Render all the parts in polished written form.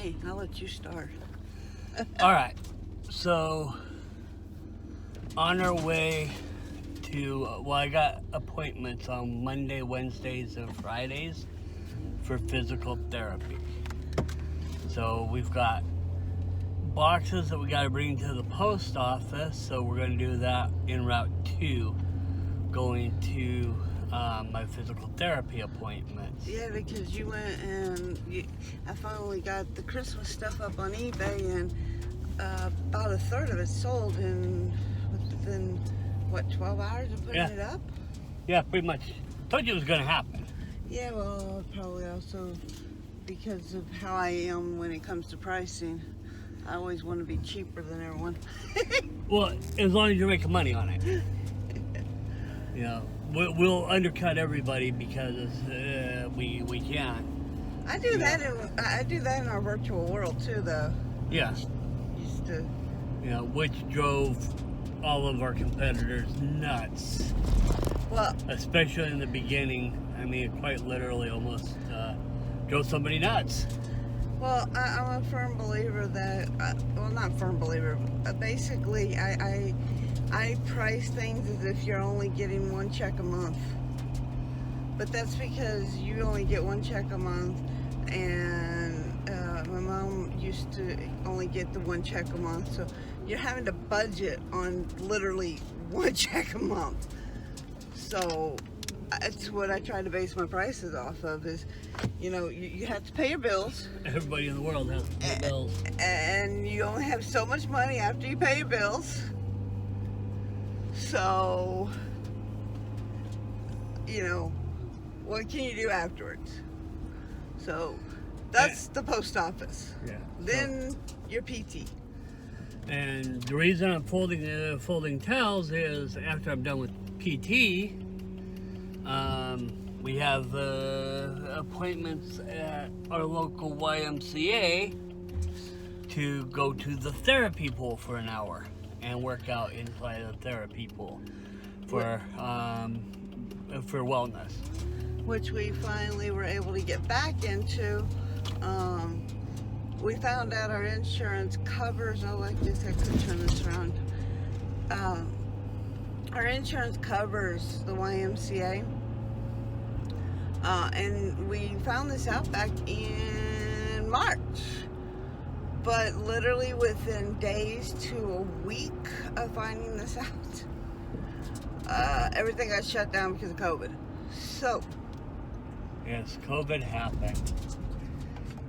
me. I'll let you start. All right. So, on our way to, I got appointments on Monday, Wednesdays, and Fridays for physical therapy. So, we've got boxes that we got to bring to the post office. So, we're going to do that en route to going to my physical therapy appointments. Yeah, because you went and I finally got the Christmas stuff up on eBay, and about a third of it sold within, 12 hours of putting it up? Yeah, pretty much. Told you it was going to happen. Yeah, well, probably also because of how I am when it comes to pricing. I always want to be cheaper than everyone. Well, as long as you're making money on it. You know, we'll undercut everybody because we can. I do that in our virtual world too, though. Yeah. Used to. You know, which drove all of our competitors nuts. Well, especially in the beginning. I mean, quite literally, almost drove somebody nuts. Well, I'm a firm believer that, not firm believer, but basically I price things as if you're only getting one check a month. But that's because you only get one check a month, and my mom used to only get the one check a month. So you're having to budget on literally one check a month. So that's what I try to base my prices off of is, you have to pay your bills. Everybody in the world has to pay bills. And you only have so much money after you pay your bills. So, what can you do afterwards? So, that's the post office. Yeah. Then your PT. And the reason I'm folding towels is after I'm done with PT, we have appointments at our local YMCA to go to the therapy pool for an hour and work out inside the therapy pool for wellness. Which we finally were able to get back into. We found out our insurance covers, I could turn this around. Our insurance covers the YMCA. And we found this out back in March. But literally within days to a week of finding this out, everything got shut down because of COVID. So. Yes, COVID happened.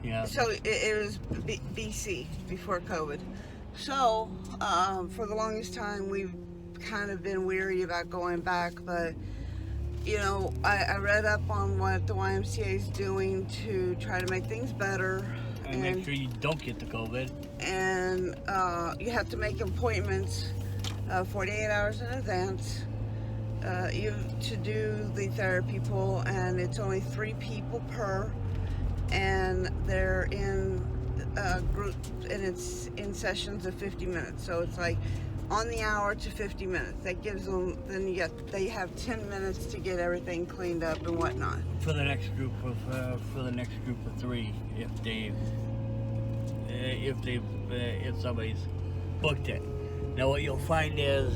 Yeah. So it was BC, before COVID. So, for the longest time, we've kind of been weary about going back, but I read up on what the YMCA is doing to try to make things better. And make sure you don't get the COVID. And you have to make appointments 48 hours in advance to do the therapy pool, and it's only 3 people per, and they're in group, and it's in sessions of 50 minutes. So it's like on the hour to 50 minutes. That gives them, they have 10 minutes to get everything cleaned up and whatnot. For the next group of 3, if somebody's booked it. Now what you'll find is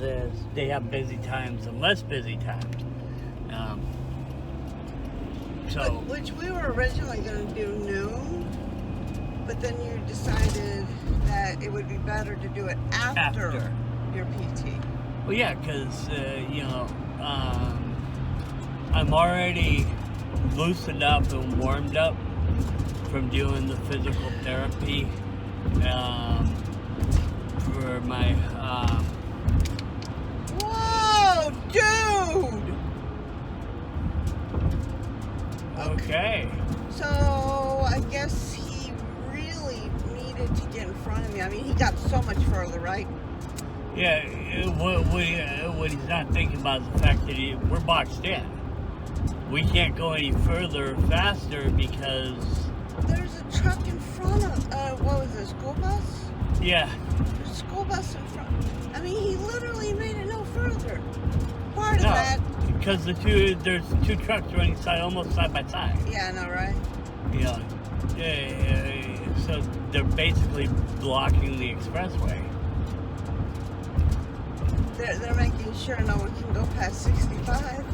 they have busy times and less busy times. Which we were originally going to do noon, but then you decided that it would be better to do it after. Your PT. Well, yeah, because, I'm already loosened up and warmed up from doing the physical therapy for my... Whoa, dude! Okay. So, I guess he really needed to get in front of me. I mean, he got so much further, right? Yeah, what he's not thinking about is the fact that we're boxed in. We can't go any further faster because... There's a truck in front of, what was it, a school bus? Yeah. There's a school bus in front. I mean, he literally made it no further. Part of that... Because there's 2 trucks running almost side by side. Yeah, I know, right? Yeah. So they're basically blocking the expressway. They're making sure no one can go past 65.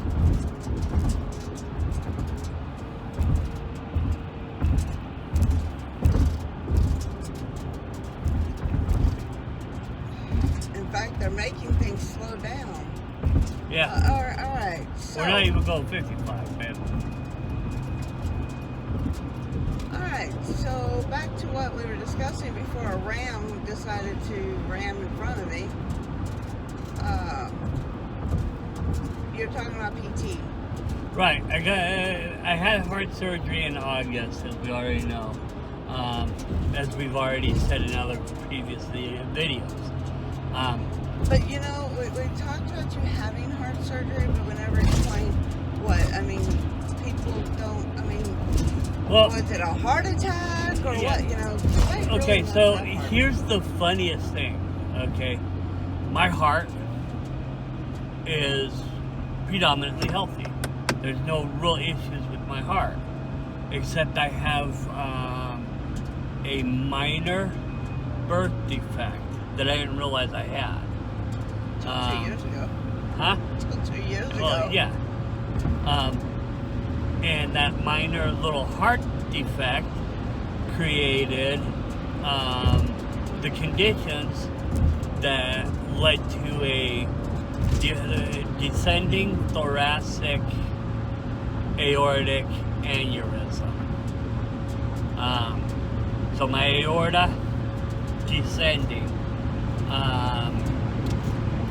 In fact, they're making things slow down. Yeah. All right. So, We're not even going 55, man. all right. So back to what we were discussing before a ram decided to ram in front of me. You're talking about PT. Right. I had heart surgery in August, as we already know. As we've already said in other previous videos. But you know, we talked about you having heart surgery, but we never explained what. I mean, people don't. I mean, well, was it a heart attack or yeah. what? You know. Okay, so here's the funniest thing. Okay, my heart is predominantly healthy. There's no real issues with my heart, except I have a minor birth defect that I didn't realize I had. 2 years ago. Huh? 2 years ago. Oh, yeah. And that minor little heart defect created the conditions that led to a descending thoracic aortic aneurysm. So my aorta descending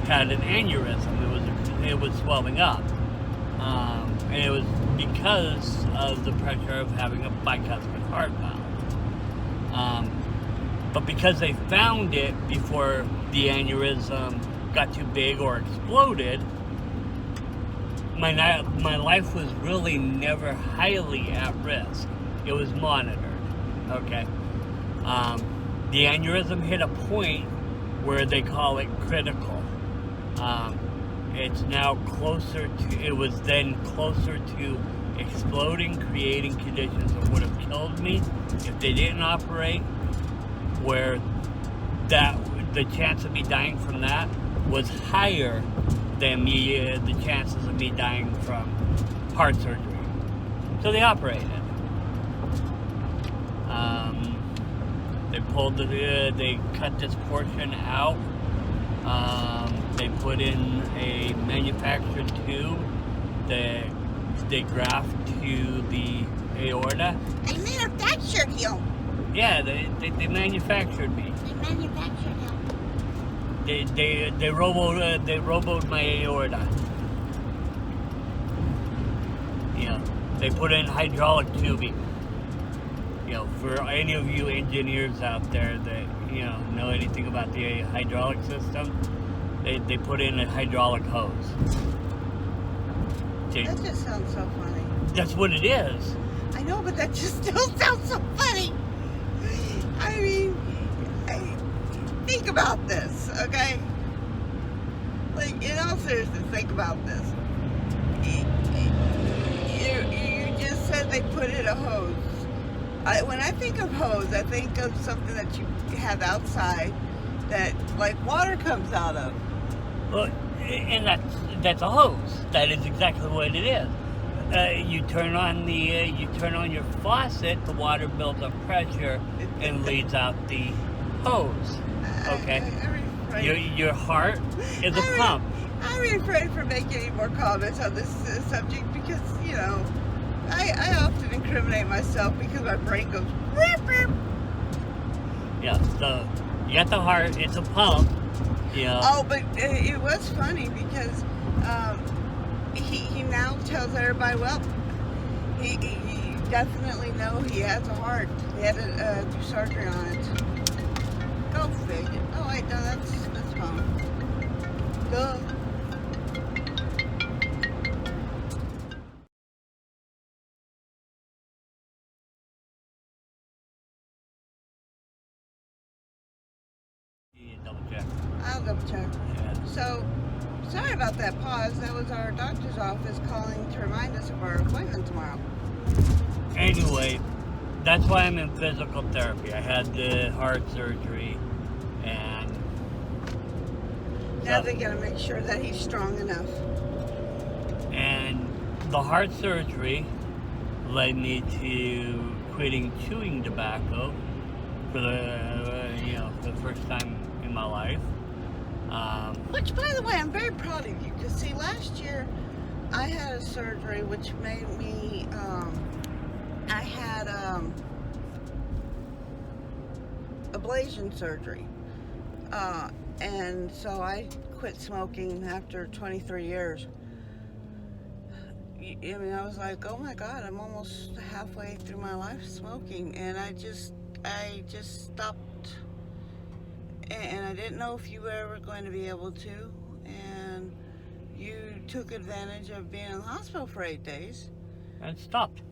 had an aneurysm. It was swelling up, and it was because of the pressure of having a bicuspid heart valve. But because they found it before the aneurysm got too big or exploded, my life was really never highly at risk. It was monitored. Okay. The aneurysm hit a point where they call it critical. It's now closer to, it was then closer to exploding, creating conditions that would have killed me if they didn't operate, where the chance of me dying from that was higher than the chances of me dying from heart surgery. So they operated. They cut this portion out. They put in a manufactured tube that they graft to the aorta. They manufactured you. Yeah, they manufactured me. They manufactured him. They roboed my aorta. You know, they put in hydraulic tubing. You know, for any of you engineers out there that know anything about the hydraulic system, they put in a hydraulic hose. That just sounds so funny. That's what it is. I know, but that just still sounds so funny. I mean, think about this, okay? Like, in all seriousness, think about this. You just said they put in a hose. When I think of hose, I think of something that you have outside that, like, water comes out of. Well, and that's a hose. That is exactly what it is. You turn on your faucet, the water builds up pressure and leads out the hose. Okay. Your heart is a pump. I'm refrained from making any more comments on this subject because I often incriminate myself because my brain goes beep, beep. Yeah. So you got the heart. It's a pump. Oh, but it was funny because he now tells everybody, well, he definitely know he has a heart. He had to do surgery on it. Go figure. Oh wait, no, that's fine. Duh. Double check. I'll double check. Yeah. So, sorry about that pause. That was our doctor's office calling to remind us of our appointment tomorrow. Anyway, that's why I'm in physical therapy. I had the heart surgery, and Now they gotta make sure that he's strong enough. And the heart surgery led me to quitting chewing tobacco for the first time in my life. Which, by the way, I'm very proud of you, because see, last year I had a surgery which made me, I had ablation surgery, and so I quit smoking after 23 years. I mean, I was like, oh my God, I'm almost halfway through my life smoking, and I just stopped. And I didn't know if you were ever going to be able to, and you took advantage of being in the hospital for 8 days. And stopped.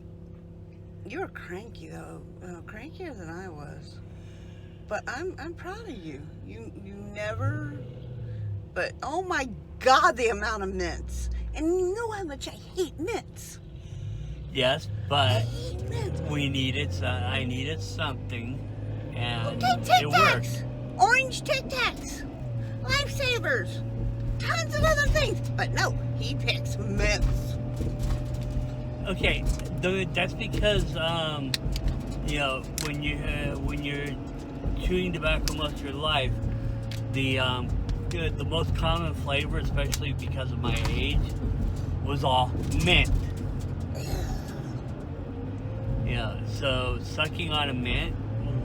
You were cranky though, crankier than I was. But I'm proud of you. You never. But oh my God, the amount of mints, and you know how much I hate mints. Yes, I but hate mints. I needed something, and Okay, Tic it Tacs, worked. orange Tic Tacs, Lifesavers, tons of other things. But no, he picks mints. Okay, that's because when you're chewing tobacco most of your life, the most common flavor, especially because of my age, was all mint. So sucking on a mint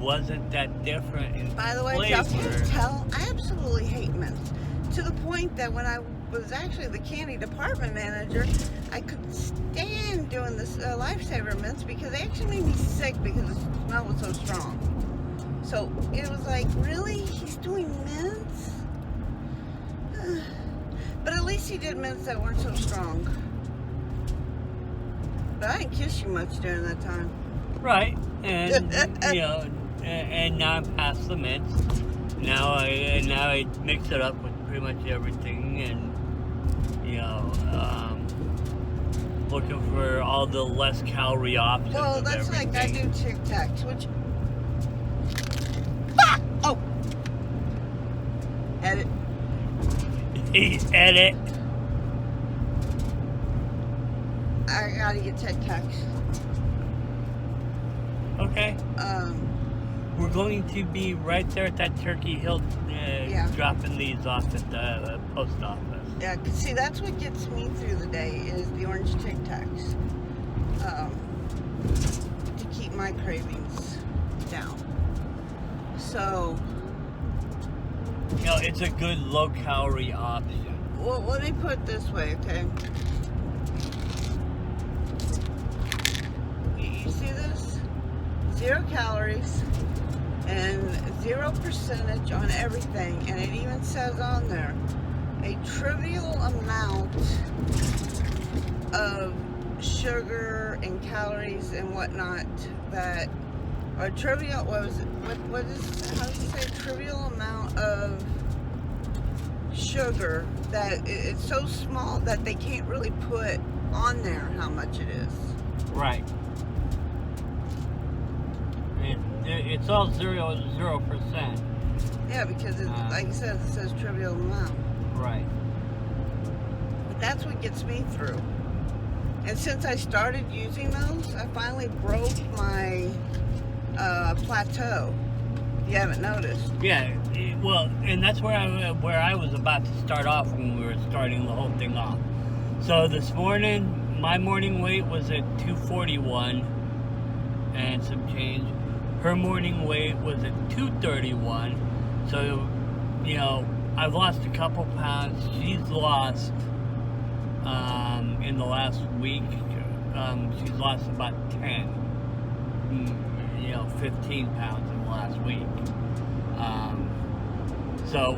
wasn't that different in By the way, flavor. y'all can't tell, I absolutely hate mints. To the point that when I was actually the candy department manager, I could stand doing this Lifesaver mints because they actually made me sick because the smell was so strong. So it was like, really? He's doing mints? But at least he did mints that weren't so strong. But I didn't kiss you much during that time. Right, and and now I'm past the mints. Now I mix it up with pretty much everything, and looking for all the less calorie options. Well, of that's like I everything. do Tic Tacs, which. Ah! Oh! Edit. Edit. I gotta get Tic Tacs. Okay. We're going to be right there at that Turkey Hill, dropping these off at the post office. Yeah, 'cause see, that's what gets me through the day is the orange Tic Tacs. To keep my cravings down. So, It's a good low-calorie option. well, let me put it this way, okay? You see this? 0 calories and 0% on everything, and it even says on there a trivial amount of sugar and calories and whatnot that are trivial. What was it? What is? How does it say? Trivial amount of sugar that it's so small that they can't really put on there how much it is. Right. It's all 0%. Yeah, because it, like you said, it says trivial amount. Right. But that's what gets me through. And since I started using those, I finally broke my plateau. You haven't noticed. Yeah. Well, and that's where I was about to start off when we were starting the whole thing off. So this morning, my morning weight was at 241 and some change. Her morning weight was at 231. So, I've lost a couple pounds. She's lost, in the last week, she's lost about 15 pounds in the last week. So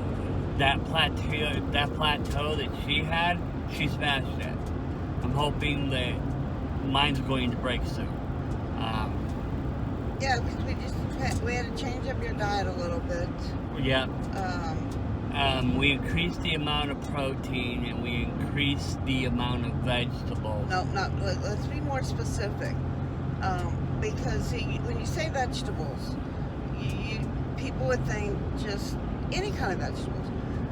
that plateau that she had, she smashed it. I'm hoping that mine's going to break soon. Yeah, because we had to change up your diet a little bit. Yeah. We increased the amount of protein and we increased the amount of vegetables. No, let's be more specific. because see, when you say vegetables, people would think just any kind of vegetables.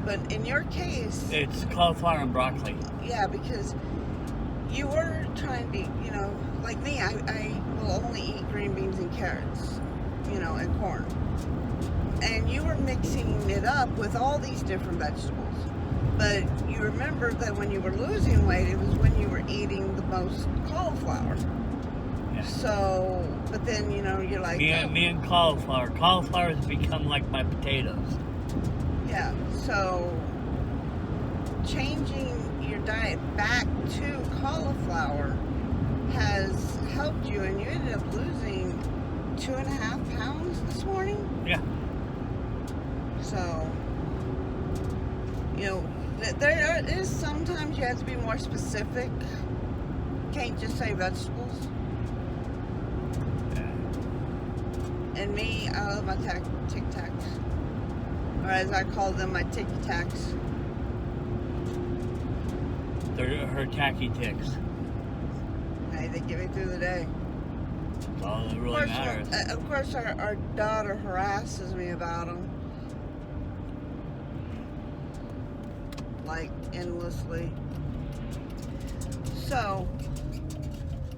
But in your case, It's cauliflower and broccoli. yeah, because you were trying to, like me, I will only eat green beans and carrots, and corn. And you were mixing it up with all these different vegetables. But you remember that when you were losing weight, it was when you were eating the most cauliflower. Yeah. So, but then, you're like... Me and cauliflower. Cauliflower has become like my potatoes. Yeah, so changing your diet back to cauliflower has helped you, and you ended up losing 2.5 pounds this morning. Yeah. So, there is sometimes you have to be more specific. Can't just say vegetables. And me, I love my Tic Tacs. Or as I call them, my Tic Tacs. They're her tacky ticks. Hey, they get me through the day. That's all that really matters. Of course, our daughter harasses me about them. Like, endlessly. So,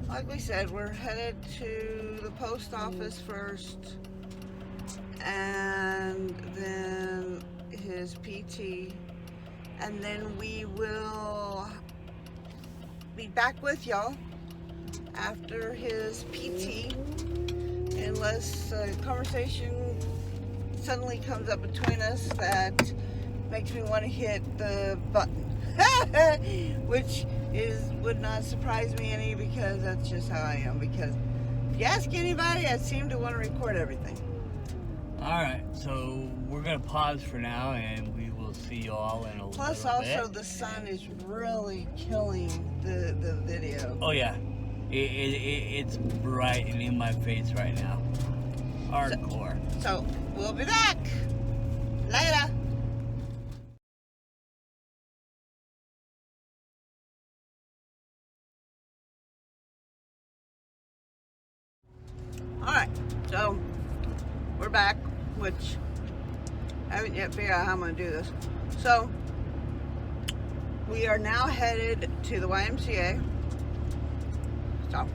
like we said, we're headed to the post office first. And then his PT. And then we will be back with y'all after his PT, unless a conversation suddenly comes up between us that makes me want to hit the button, which would not surprise me any, because that's just how I am. Because if you ask anybody, I seem to want to record everything. Alright, so we're going to pause for now, and we will see you all in a Plus, little bit. also, the sun is really killing the video. Oh, yeah. It's bright and in my face right now. Hardcore. So we'll be back later. Alright, so we're back, which I haven't yet figured out how I'm going to do this. So we are now headed to the YMCA. So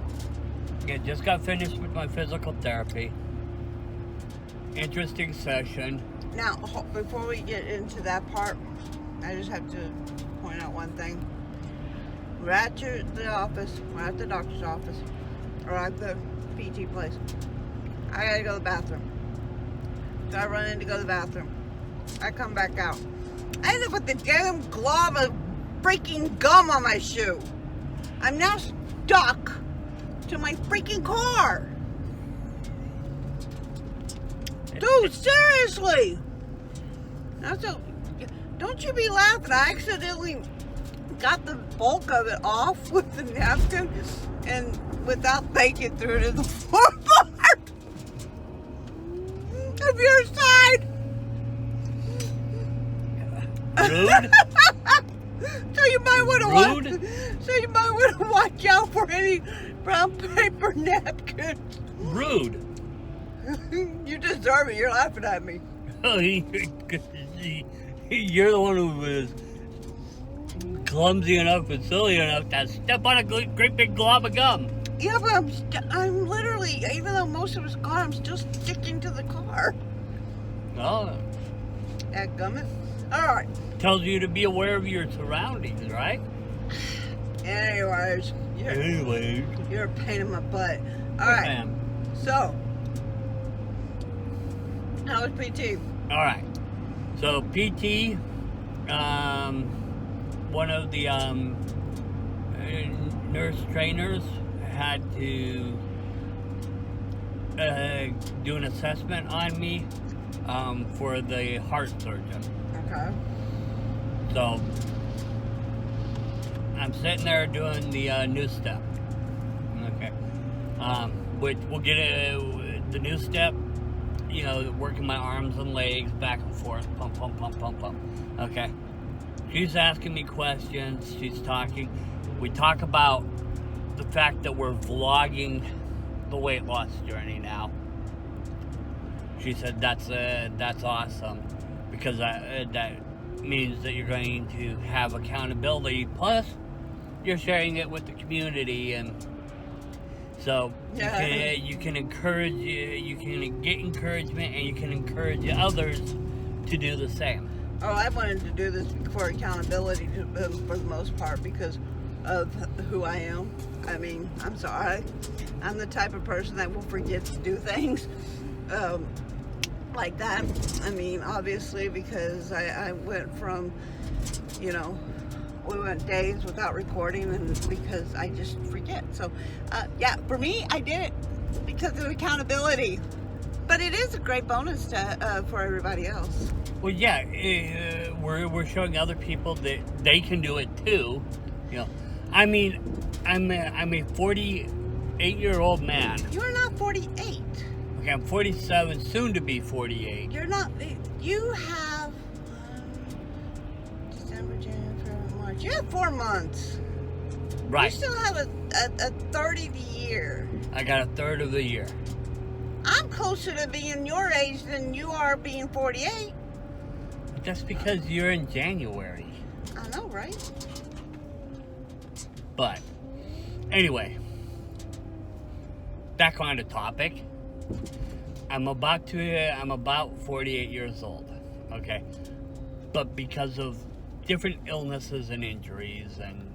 Yeah, just got finished with my physical therapy. Interesting session. now, before we get into that part, I just have to point out one thing. We're at the office, we're at the doctor's office, or at the PT place. I gotta go to the bathroom. So I run in to go to the bathroom. I come back out. I end up with the damn glob of freaking gum on my shoe. I'm now stuck to my freaking car. Dude, seriously. Now, so, don't you be laughing. I accidentally got the bulk of it off with the napkin and without thinking through to the floorboard of your side. Rude? So you might want to watch out for any brown paper napkins. Rude. You deserve it. You're laughing at me. Oh, you're the one who was clumsy enough and silly enough to step on a great big glob of gum. Yeah, but I'm literally, even though most of it's gone, I'm still sticking to the car. Oh, That gummit. All right. tells you to be aware of your surroundings, right? Anyways, you're a pain in my butt. All right. Ma'am. So, how was PT? All right. So PT, one of the nurse trainers had to do an assessment on me for the heart surgeon. Okay. So I'm sitting there doing the new step. Okay. Which we'll get the new step. You know, working my arms and legs back and forth, pump, pump, pump, pump, pump. Okay. She's asking me questions. She's talking. We talk about the fact that we're vlogging the weight loss journey now. She said that's awesome, because that means that you're going to have accountability. Plus, you're sharing it with the community, and so you can encourage, you can get encouragement, and you can encourage others to do the same. Oh, I wanted to do this for accountability for the most part because of who I am. I mean, I'm sorry. I'm the type of person that will forget to do things like that. I mean, obviously, because I went from, we went days without recording, and because I just forget. So, for me, I did it because of accountability. But it is a great bonus for everybody else. Well, yeah, we're showing other people that they can do it too. I mean, I'm a 48-year-old man. You're not 48. Okay, I'm 47, soon to be 48. You're not. You have December, January, February, March. You have 4 months. Right. You still have a third of the year. I got a third of the year. I'm closer to being your age than you are being 48. That's because you're in January. I know, right? But anyway, back on the topic. I'm about 48 years old. Okay, but because of different illnesses and injuries, and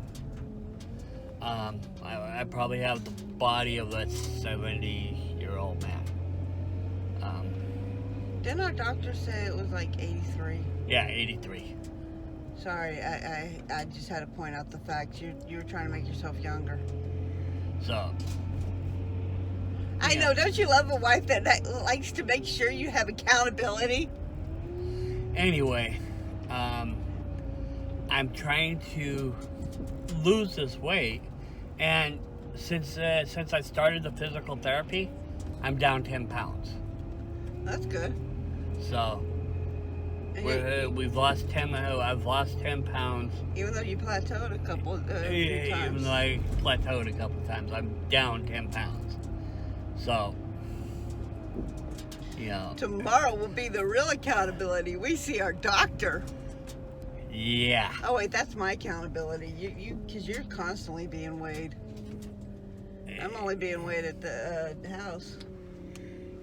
I probably have the body of a 70-year-old man. Didn't our doctor say it was like 83? Yeah, 83. Sorry, I just had to point out the fact you were trying to make yourself younger. So. I know, don't you love a wife that likes to make sure you have accountability? Anyway, I'm trying to lose this weight, and since I started the physical therapy, I'm down 10 pounds. That's good. So we've lost 10. I've lost 10 pounds. Even though you plateaued a couple times. Even though I plateaued a couple times, I'm down 10 pounds. So, tomorrow will be the real accountability. We see our doctor. Yeah. Oh wait, that's my accountability. Because you're constantly being weighed. I'm only being weighed at the house.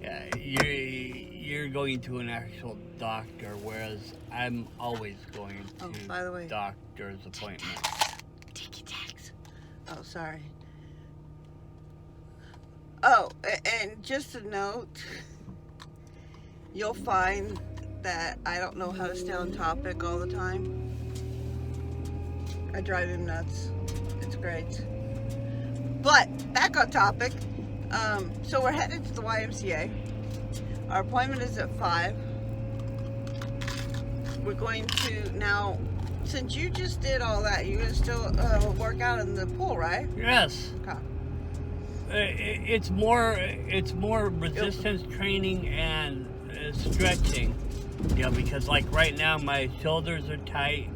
Yeah, you're going to an actual doctor, whereas I'm always going to by the way, doctor's appointments. Tiki tags. Oh, sorry. Oh, and just a note, you'll find that I don't know how to stay on topic all the time. I drive him nuts. It's great. But, back on topic. So we're headed to the YMCA. Our appointment is at 5. We're going to, now, since you just did all that, you're going to still work out in the pool, right? Yes. Okay. It's more resistance training and stretching, because like right now my shoulders are tight,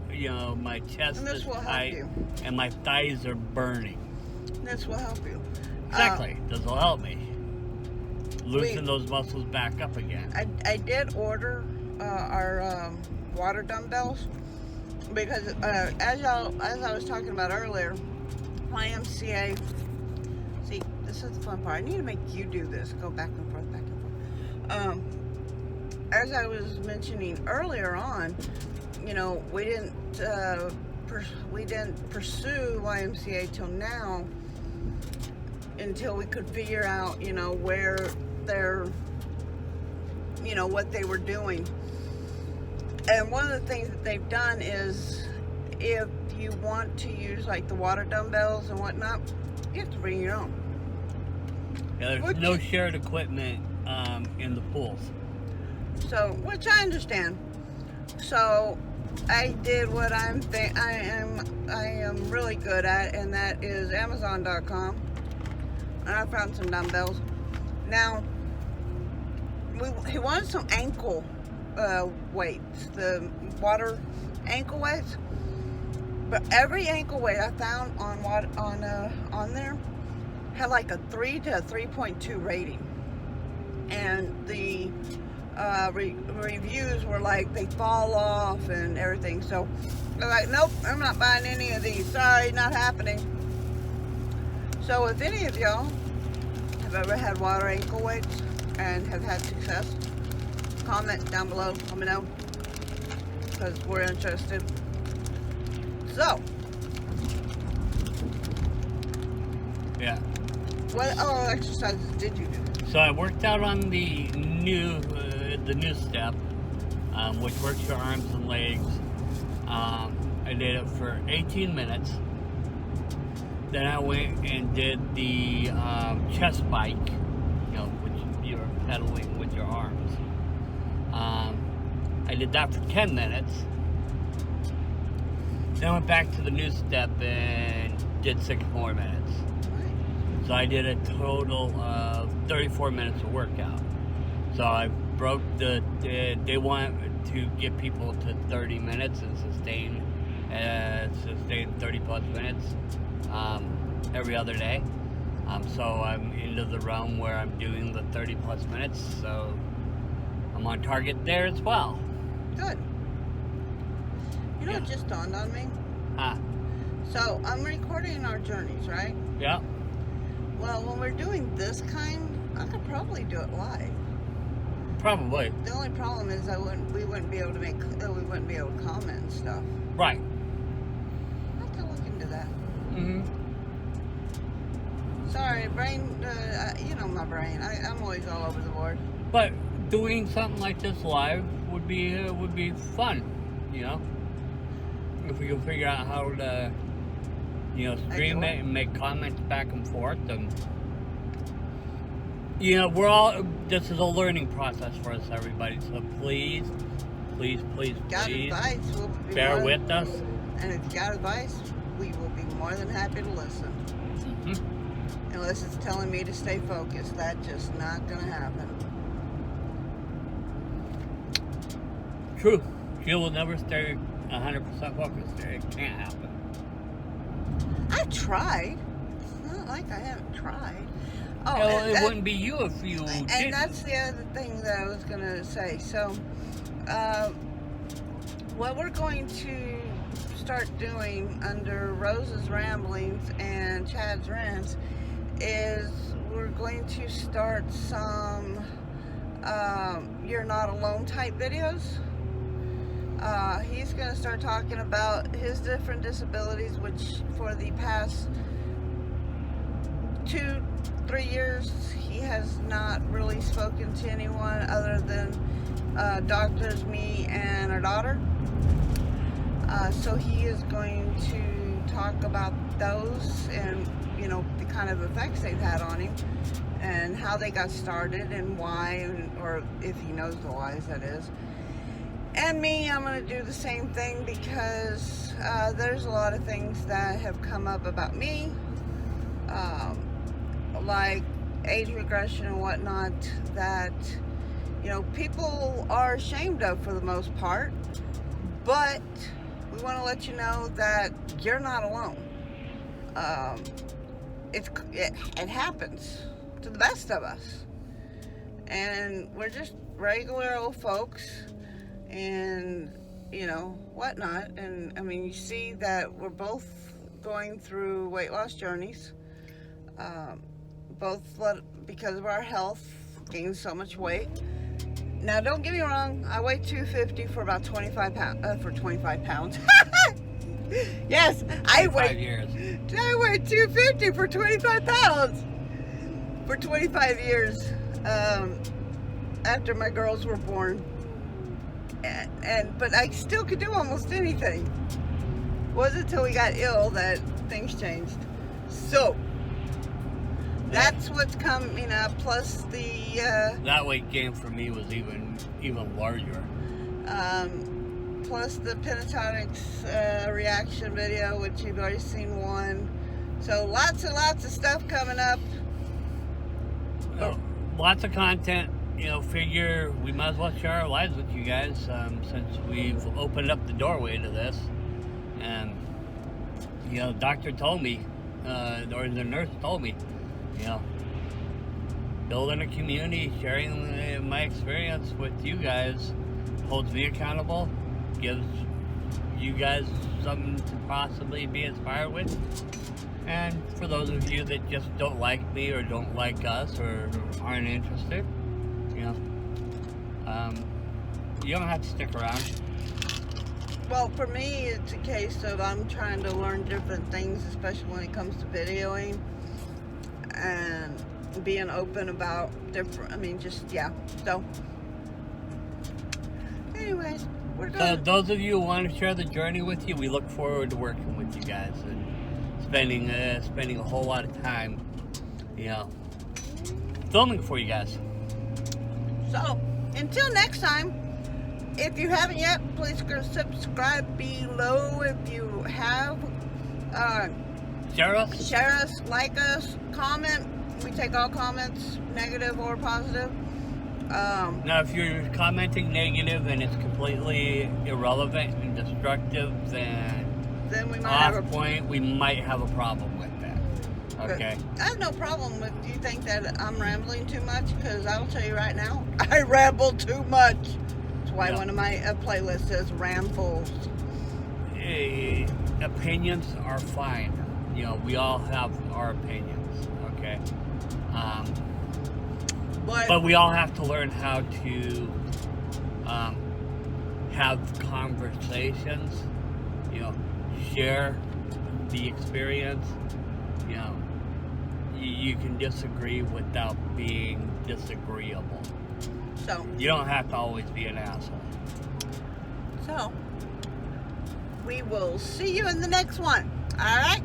my chest is tight, and my thighs are burning. This will help you. Exactly. This will help me loosen those muscles back up again. I did order our water dumbbells because as I was talking about earlier, YMCA. See, this is the fun part. I need to make you do this. Go back and forth, back and forth. As I was mentioning earlier on, we didn't pursue YMCA till now, until we could figure out, where they're, what they were doing. And one of the things that they've done is, if you want to use like the water dumbbells and whatnot, you have to bring your own. Yeah, there's no shared equipment in the pools. So, which I understand. So, I did what I am really good at, and that is Amazon.com. And I found some dumbbells. Now, he wanted some ankle weights, the water ankle weights. But every ankle weight I found on there had like a 3 to a 3.2 rating, and the reviews were like they fall off and everything. So they're like, nope, I'm not buying any of these. Sorry, not happening. So if any of y'all have ever had water ankle weights and have had success, comment down below. Let me know, because we're interested. So, Yeah. what other exercises did you do? So I worked out on the new step, which works your arms and legs. I did it for 18 minutes. Then I went and did the chest bike, which you're pedaling with your arms. I did that for 10 minutes. Then I went back to the new step and did 6 more minutes. So I did a total of 34 minutes of workout. So I broke they want to get people to 30 minutes and sustain 30 plus minutes every other day. So I'm into the realm where I'm doing the 30 plus minutes. So I'm on target there as well. Good. You know, Yeah. It just dawned on me. Ah, So I'm recording our journeys, right? yeah, Well, when we're doing this kind, I could probably do it live. probably. The only problem is we wouldn't be able to comment and stuff. Right. I'll have to look into that. Mm-hmm. Sorry, brain. You know my brain. I'm always all over the board. But doing something like this live would be fun, if we can figure out how to, stream it and make comments back and forth. And this is a learning process for us, everybody. So please Got advice? We'll be bear with us. And if you got advice, we will be more than happy to listen. Mm-hmm. Unless it's telling me to stay focused, that's just not gonna happen. True. She will never stay 100% focused. It can't happen. I've tried. It's not like I haven't tried. Oh, Well, it wouldn't be you if you and didn't. that's the other thing that I was gonna say. So, what we're going to start doing under Rose's ramblings and Chad's rants is we're going to start some you're not alone type videos. He's going to start talking about his different disabilities, which for the past 2-3 years he has not really spoken to anyone other than doctors, me, and our daughter. So he is going to talk about those and the kind of effects they've had on him and how they got started and why, or if he knows the whys, that is. And me, I'm going to do the same thing because there's a lot of things that have come up about me, like age regression and whatnot, that people are ashamed of for the most part. But we want to let you know that you're not alone. It happens to the best of us, and we're just regular old folks, and whatnot. And I mean, you see that we're both going through weight loss journeys. Both because of our health gained so much weight. Now, don't get me wrong. I weigh 250 for about 25 pounds. For 25 pounds. Yes, I weigh 250 for 25 pounds. For 25 years, after my girls were born, but I still could do almost anything. Wasn't until we got ill that things changed. So that's what's coming up. Plus the that weight gain for me was even larger. Plus the pentatonics reaction video, which you've already seen one. So lots and lots of stuff coming up. Lots of content. Figure we might as well share our lives with you guys since we've opened up the doorway to this. And the doctor told me, or the nurse told me, You know, building a community, sharing my experience with you guys holds me accountable, gives you guys something to possibly be inspired with. And for those of you that just don't like me or don't like us or aren't interested, you know, you don't have to stick around. Well, for me, it's a case of I'm trying to learn different things, especially when it comes to videoing and being open about different, yeah. So, anyways, we're So good. those of you who want to share the journey with you, we look forward to working with you guys and spending a whole lot of time, you know, filming for you guys. So, until next time, if you haven't yet, please go subscribe below. If you have, Share us. share us, like us, comment. We take all comments, negative or positive. Now, if you're commenting negative and it's completely irrelevant and destructive, Then we might off have a point, we might have a problem with that. Okay. I have no problem with you think that I'm rambling too much, because I will tell you right now, I ramble too much. That's why Yeah. one of my playlists says rambles. Opinions are fine. You know, we all have our opinions. Okay. But we all have to learn how to have conversations. You know, share the experience. You know, you can disagree without being disagreeable. So, You don't have to always be an asshole. we will see you in the next one. All right?